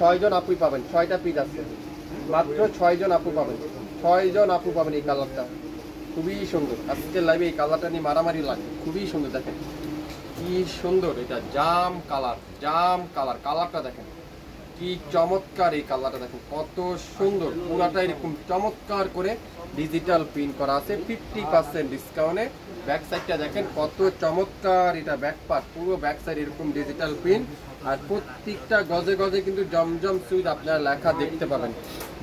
6 জন আপুই পাবেন, 6টা পিস আছে, মাত্র 6 জন আপু পাবেন, 6 জন আপু পাবেন। এই কালারটা খুবই সুন্দর, আজকের লাইভে এই কালারটা নিয়ে মারামারি লাগে, খুবই সুন্দর। দেখেন কি সুন্দর, এটা জাম কালার, জাম কালার, কালারটা দেখেন কি চমৎকার। এই কালারটা দেখেন কত সুন্দর, পুরাটা এরকম চমৎকার করে ডিজিটাল প্রিন্ট করা আছে 50% ডিসকাউন্টে। ব্যাক সাইডটা দেখেন কত চমৎকার, এটা ব্যাক পার্ট, পুরো ব্যাক সাইড এরকম ডিজিটাল প্রিন্ট। আর প্রত্যেকটা গজে গজে কিন্তু জমজম সুইচ আপনারা লেখা দেখতে পাবেন,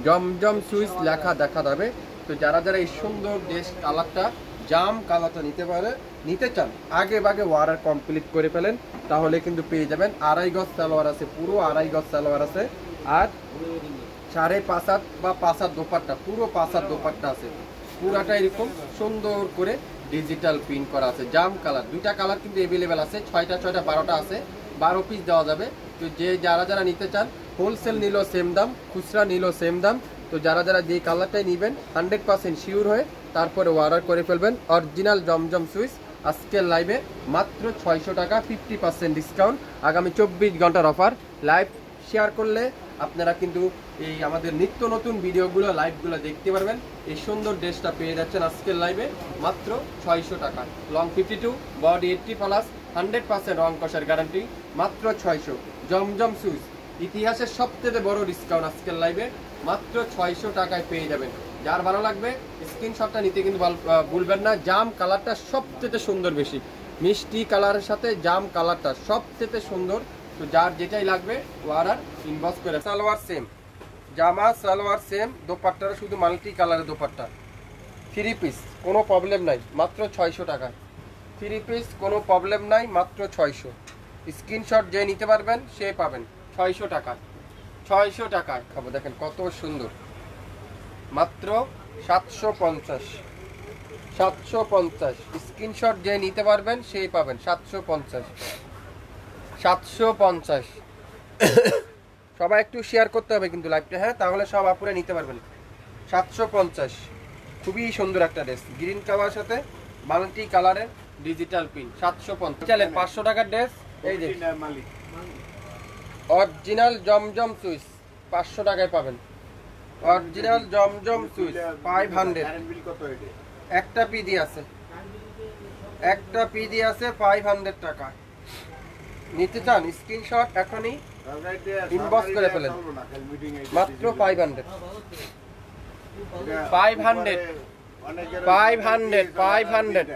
জমজম সুইচ লেখা দেখা যাবে। তো যারা যারা এই সুন্দর ড্রেস কালারটা, জাম কালারটা নিতে চান, আগে ভাগে ওয়ারার কমপ্লিট করে ফেলেন, তাহলে কিন্তু পেয়ে যাবেন। 2.5 গজ সালোয়ার আছে, পুরো 2.5 গজ সালোয়ার আছে। আর 5.5 হাত বা 5 হাত দোপাট্টা, পুরো 5 হাত দোপাট্টা আছে, পুরাটা এরকম সুন্দর করে ডিজিটাল প্রিন্ট করা আছে। জাম কালার, দুইটা কালার কিন্তু অ্যাভেলেবেল আছে, 6টা 12টা আছে, 12 পিস দেওয়া যাবে। তো যারা যারা নিতে চান, হোলসেল নিলেও সেম দাম, খুচরা নিলেও সেম দাম। তো যারা যারা যে কালারটাই নেবেন 100% শিওর হয়ে তারপরে অর্ডার করে ফেলবেন। অরিজিনাল জমজম সুইচ আজকের লাইভে মাত্র 600 টাকা, 50% ডিসকাউন্ট, আগামী 24 ঘন্টার অফার। লাইভ শেয়ার করলে আপনারা কিন্তু এই আমাদের নিত্য নতুন ভিডিওগুলো, লাইভগুলো দেখতে পারবেন। এই সুন্দর ড্রেসটা পেয়ে যাচ্ছেন আজকের লাইভে মাত্র 600 টাকা। লং 52, বডি 80+, 100% রং কষার গ্যারান্টি, মাত্র 600। জমজম সুইচ ইতিহাসের সবচেয়ে বড় ডিসকাউন্ট আজকের লাইভে মাত্র 600 টাকায় পেয়ে যাবেন। যার ভালো লাগবে স্ক্রিনশটটা নিতে কিন্তু ভুলবেন না। জাম কালারটা সবচেয়ে সুন্দর, বেশি মিষ্টি কালারের সাথে জাম কালারটা সবচেয়ে সুন্দর। তো যার যেটাই লাগবে অর্ডার ইনবক্স করে। সালোয়ার সেম, জামা সালোয়ার সেম, দোপাট্টাটা শুধু মাল্টি কালারের দোপাট্টা, 3 পিস, কোনো প্রবলেম নাই, মাত্র 600 টাকা। 3 পিস, কোনো প্রবলেম নাই, মাত্র 600। স্ক্রিনশট যে নিতে পারবেন সে পাবেন 600 টাকায়, 600 টাকায় খাবো। দেখেন কত সুন্দর, মাত্র 750, 750। স্ক্রিনশট যে নিতে পারবেন সেই পাবেন 750, 750। সবাই একটু শেয়ার করতে হবে কিন্তু লাইভটা, হ্যাঁ, তাহলে সব আপুরে নিতে পারবেন। 750, খুবই সুন্দর একটা ড্রেস, গ্রিন কালারের সাথে মাল্টি কালারের ডিজিটাল প্রিন্ট, 750। চলেন 500 টাকার ড্রেস, এই যে অরিজিনাল জমজম সুইচ 500 টাকায় পাবেন। অরিজিনাল জমজম সুইচ 500, একটা পিডি আছে, একটা পিডি আছে 500 টাকা। নিতে চান স্ক্রিনশট এখনই ইনবক্স করে ফেলেন, মাত্র 500, 500, 500, 500।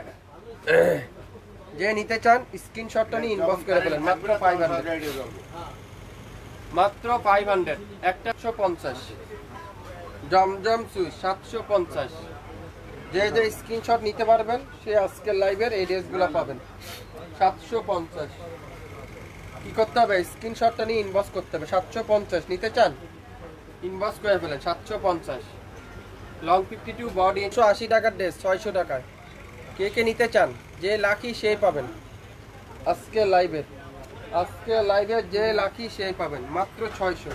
যে নিতে চান স্ক্রিনশটটা নিয়ে ইনবক্স করে ফেলেন, মাত্র 500, মাত্র 500। একটা 150 জমজম সুইচ 750। যে যে স্ক্রিনশট নিতে পারবেন সে আজকের লাইভের এই ড্রেসগুলো পাবেন 750। কি করতে হবে, স্ক্রিনশটটা নিয়ে ইনবক্স করতে হবে। 750 নিতে চান ইনবক্স করে ফেলেন, 750। লং 52, বডি 180 টাকার ড্রেস 600 টাকায়। কে কে নিতে চান, যে লাকি সেই পাবেন আজকের লাইভে, আজকে লাইভে যে লাকি সেই পাবেন মাত্র 600।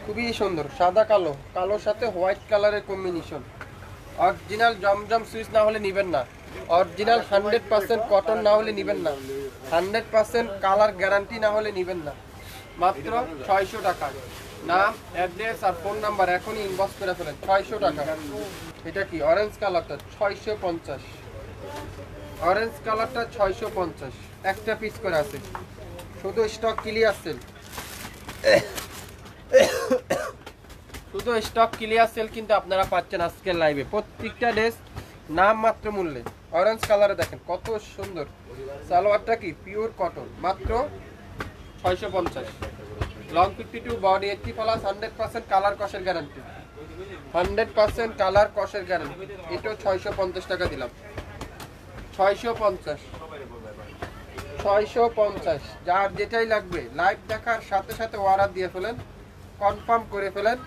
খুবই সুন্দর, সাদা কালো, কালোর সাথে হোয়াইট কালারের কম্বিনেশন। অরিজিনাল জমজম সুইচ না হলে নেবেন না, অরিজিনাল 100% কটন না হলে নেবেন না, 100% কালার গ্যারান্টি না হলে নেবেন না, মাত্র 600 টাকা। নাম, অ্যাড্রেস আর ফোন নাম্বার এখনই ইনবক্স করে ফেলেন, 600 টাকা। এটা কি অরেঞ্জ কালারটা 650, অরেঞ্জ কালারটা 650, একটা পিস করে আছে, শুধু স্টক ক্লিয়ার সেল, শুধু স্টক ক্লিয়ার সেল কিন্তু আপনারা পাচ্ছেন আজকের লাইভে। প্রত্যেকটা ড্রেস নাম মাত্র মূল্যে। অরেঞ্জ কালারে দেখেন কত সুন্দর, সালোয়ারটা কি পিওর কটন, মাত্র 650। লং 52, বডি 80+, 100% কালার কষের গ্যারান্টি, 100% কালার কষের গ্যারান্টি। এটাও 650 টাকা দিলাম, 650, 650। যার যেটাই লাগবে লাইভ দেখার সাথে সাথে অর্ডার দিয়ে ফেলেন, কনফার্ম করে ফেলেন।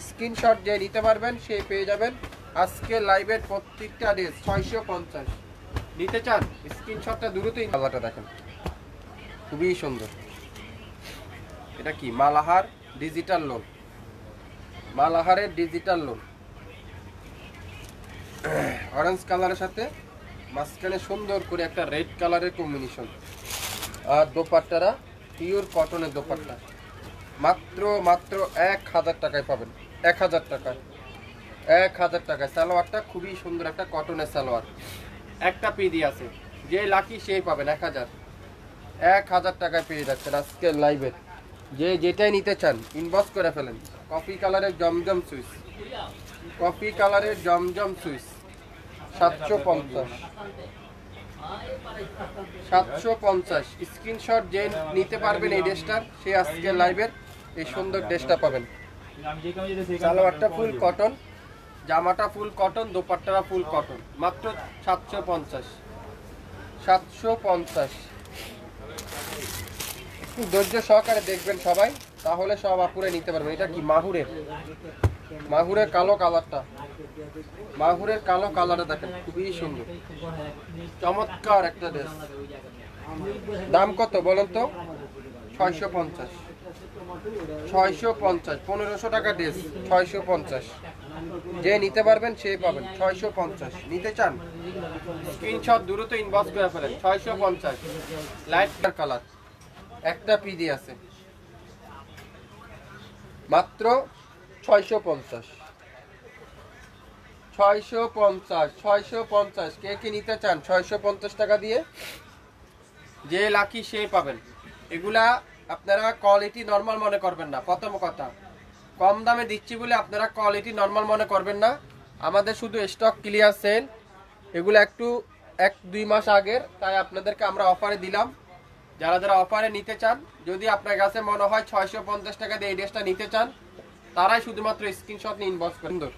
স্ক্রিনশট যে নিতে পারবেন সেই পেয়ে যাবেন আজকে লাইভের প্রত্যেকটা ড্রেস 650। নিতে চান স্ক্রিনশটটা দ্রুতই। কালারটা দেখেন খুবই সুন্দর, এটা কি মালাহার ডিজিটাল লোন, মালাহারের ডিজিটাল লোন, অরেঞ্জ কালারের সাথে মাঝখানে সুন্দর করে একটা রেড কালারের কম্বিনেশন। আর দোপাট্টারা পিওর কটনের দোপাট্টা, মাত্র মাত্র 1000 টাকায় পাবেন, 1000 টাকায়, 1000 টাকায়। সালোয়ারটা খুবই সুন্দর একটা কটনের সালোয়ার, একটা পিডি আছে, যে লাকি সেই পাবেন 1000 টাকায় পেয়ে যাচ্ছেন আজকে লাইভে। যে যেটাই নিতে চান ইনবক্স করে ফেলেন। কফি কালারের জমজম সুইচ, কফি কালারের জমজম সুইচ 750, 750 স্ক্রিনশট যে নিতে পারবেন এই ড্রেসটার, সে আজকে লাইভের এই সুন্দর ড্রেসটা পাবেন। সালোয়ারটা ফুল কটন, জামাটা ফুল কটন, দোপাট্টাটা ফুল কটন, মাত্র 750, 750। একটু ধৈর্য সহকারে দেখবেন সবাই, তাহলে সব আপুরে নিতে পারবেন। এটা কি মাহুরের, মাহুরের কালো কালারটা, মাহুরের কালো কালারটা দেখেন খুবই সুন্দর, চমৎকার একটা ড্রেস। দাম কত বলেন তো? 650, 650, 1500 টাকা ড্রেস, 650। যে নিতে পারবেন সেই পাবেন 650। নিতে চান স্ক্রিনশট দ্রুত ইনবক্স করে ফেলেন। 650 লাইট কালার, একটা পিডি আছে, মাত্র 650, 650, 650। কে কি নিতে চান 650 টাকা দিয়ে? যে লাকি সেই পাবেন। এগুলা আপনারা কোয়ালিটি নরমাল মনে করবেন না, প্রথম কথা কম দামে দিচ্ছি বলে আপনারা কোয়ালিটি নরমাল মনে করবেন না। আমাদের শুধু স্টক ক্লিয়ার সেল, এগুলো একটু 1-2 মাস আগের, তাই আপনাদেরকে আমরা অফারে দিলাম। যারা যারা অফারে নিতে চান, যদি আপনার কাছে মনে হয় 650 টাকা দিয়ে এই ড্রেসটা নিতে চান, তারাই শুধুমাত্র স্ক্রিনশট নিয়ে ইনবক্স করেন। সুন্দর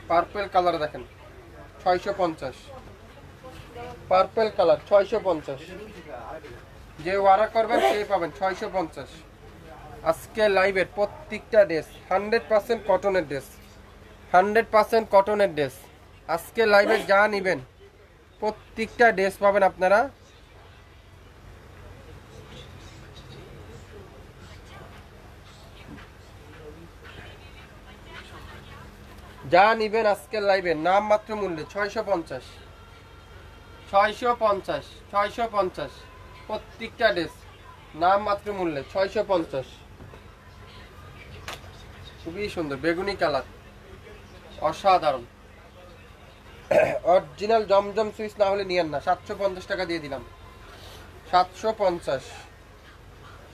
পার্পল কালার দেখেন 650, পার্পল কালার 650। যে অর্ডার করবেন সেই পাবেন 650। আজকে লাইভের প্রত্যেকটা ড্রেস 100% কটনের ড্রেস, 100% কটনের ড্রেস। আজকে লাইভে যা নেবেন প্রত্যেকটা ড্রেস পাবেন আপনারা। যা নিবেন আজকের লাইভে নাম মাত্র মূল্যে 650, 650, 650। প্রত্যেকটা ড্রেস নাম মাত্র মূল্যে 650। খুবই সুন্দর বেগুনি কালার, অসাধারণ। অরিজিনাল জমজম সুইচ না হলে নিয়েন না। 750 টাকা দিয়ে দিলাম, 750,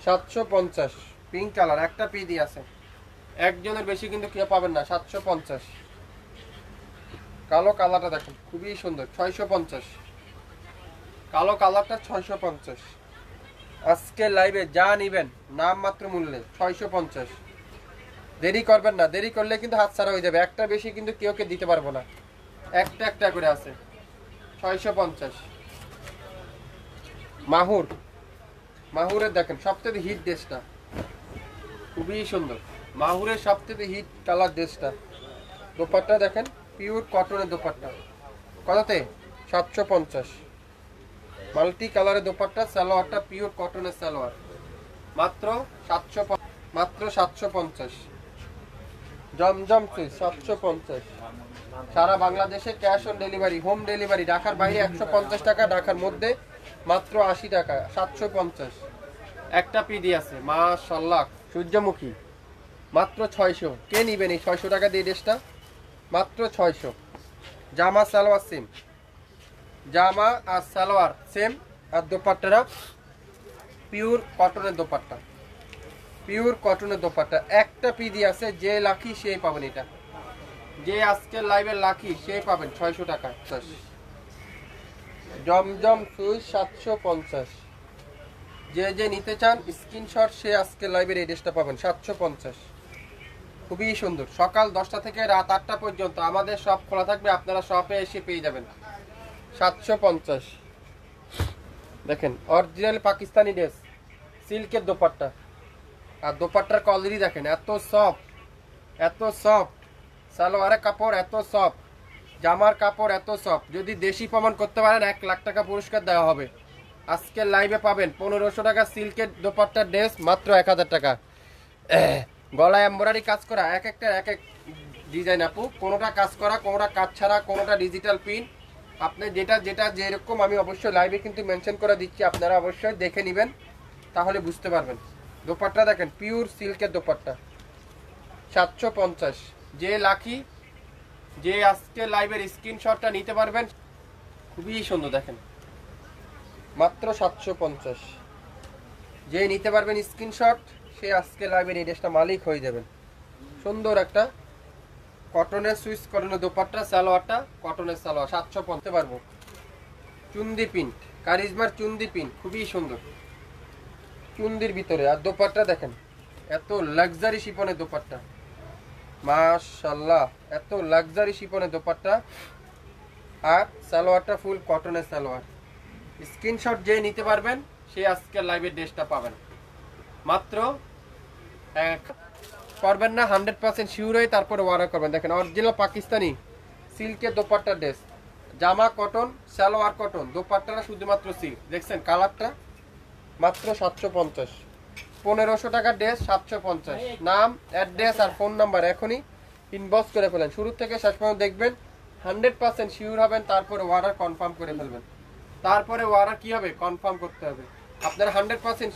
750। পিঙ্ক কালার, একটা পিডি আছে, একজনের বেশি কিন্তু কেউ পাবেন না। 750। কালো কালারটা দেখুন খুবই সুন্দর, 650। কালো কালারটা 650। আজকে লাইভে যা নিবেন নাম মাত্র মূল্যে 650। দেরি করবেন না, দেরি করলে কিন্তু হাত ছাড়া হয়ে যাবে। একটা বেশি কিন্তু কেউ কে দিতে পারবো না, একটা একটা করে আছে। 650। মাহুর, মাহুরের দেখেন সবথেকে হিট ড্রেসটা, খুবই সুন্দর। মাহুরের সবথেকে হিট কালার ড্রেসটা। দোপাট্টা দেখেন পিওর কটনের দোপাট্টা, কততে? 750। মাল্টি কালারের দোপাট্টা, সালোয়ারটা পিওর কটনের সালোয়ার, মাত্র 750, মাত্র 750। জমজম সুইচ 750। সারা বাংলাদেশে cash on delivery, home delivery. ঢাকার বাইরে 150 টাকা, ঢাকার মধ্যে মাত্র 80 টাকা। 750। একটা পিডি আছে মাশাআল্লাহ, সূর্যমুখী, মাত্র 600। কে নিবেন এই 600 টাকা দিয়ে ড্রেসটা? মাত্র 600। জামা সালোয়ার সেম, জামা আর সালোয়ার সেম। আর দোপাট্টারা পিওর কটনের দোপাট্টা, পিওর কটনের দোপাট্টা। একটা পিডি আছে, যে লাকি সেই পাবেন। এটা যে আজকের লাইভের লাকি সেই পাবেন 600 টাকা। জমজম সুইচ 750। যে যে নিতে চান স্ক্রিনশট, সে আজকে লাইভের এই ড্রেসটা পাবেন 750। খুবই সুন্দর। সকাল 10টা থেকে রাত 8টা পর্যন্ত আমাদের শপ খোলা থাকবে, আপনারা শপে এসে পেয়ে যাবেন। 750। দেখেন অরিজিনাল পাকিস্তানি ড্রেস, সিল্কের দোপাট্টা। আর দোপাট্টার কোয়ালিটি দেখেন, এত সফট, এত সফট। সালোয়ারের কাপড় এত সফট, জামার কাপড় এত সফট। যদি দেশি প্রমাণ করতে পারেন 1 লাখ টাকা পুরস্কার দেওয়া হবে। আজকের লাইভে পাবেন 1500 টাকা সিল্কের দোপাট্টার ড্রেস, মাত্র 1000 টাকা। গলায় এমব্রয়ডারি কাজ করা, এক একটা এক এক ডিজাইন আপু। কোনোটা কাজ করা, কোনোটা কাজ ছাড়া, কোনোটা ডিজিটাল প্রিন্ট। আপনি যেটা যেটা যেরকম আমি অবশ্যই লাইভে কিন্তু মেনশন করে দিচ্ছি, আপনারা অবশ্যই দেখে নেবেন, তাহলে বুঝতে পারবেন। দোপাট্টা দেখেন, পিওর সিল্কের দোপাট্টা 750। যে লাকি, যে আজকে লাইভের স্ক্রিনশটটা নিতে পারবেন, খুবই সুন্দর দেখেন, মাত্র 750। যে নিতে পারবেন স্ক্রিনশট, সে আজকে লাইভের এই ড্রেসটা মালিক হয়ে যাবেন। সুন্দর একটা কটনের সুইচ কটনের দোপাট্টা, সালোয়ারটা কটনের সালোয়ার, 750 পারবো। চুন্দি প্রিন্ট, কারিজমার চুন্দি প্রিন্ট, খুবই সুন্দর চুন্দির ভিতরে। আর দোপাট্টা দেখেন, এত লাক্সারি শিপনের দোপাট্টা, মাশাআল্লাহ, এত লাক্সারি শিপনের দোপাট্টা। আর সালোয়ারটা ফুল কটনের সালোয়ার। স্ক্রিনশট যে নিতে পারবেন, সে আজকের লাইভের ড্রেসটা পাবেন মাত্র পারবেন না 100% শিওর হয়ে তারপরে অর্ডার করবেন। দেখেন অরিজিনাল পাকিস্তানি সিল্কের দোপাট্টা ড্রেস, জামা কটন, সালোয়ার কটন, দোপাট্টাটা শুধুমাত্র সিল্ক। দেখছেন কালারটা, মাত্র 750। 1500 টাকার ড্রেস 750। নাম, অ্যাড্রেস আর ফোন নাম্বার এখনই ইনবক্স করে ফেলেন। শুরু থেকে শেষ পর্যন্ত দেখবেন, 100% শিওর হবেন, তারপরে অর্ডার কনফার্ম করে ফেলবেন। তারপরে অর্ডার কি হবে, কনফার্ম করতে হবে। আপনার 100%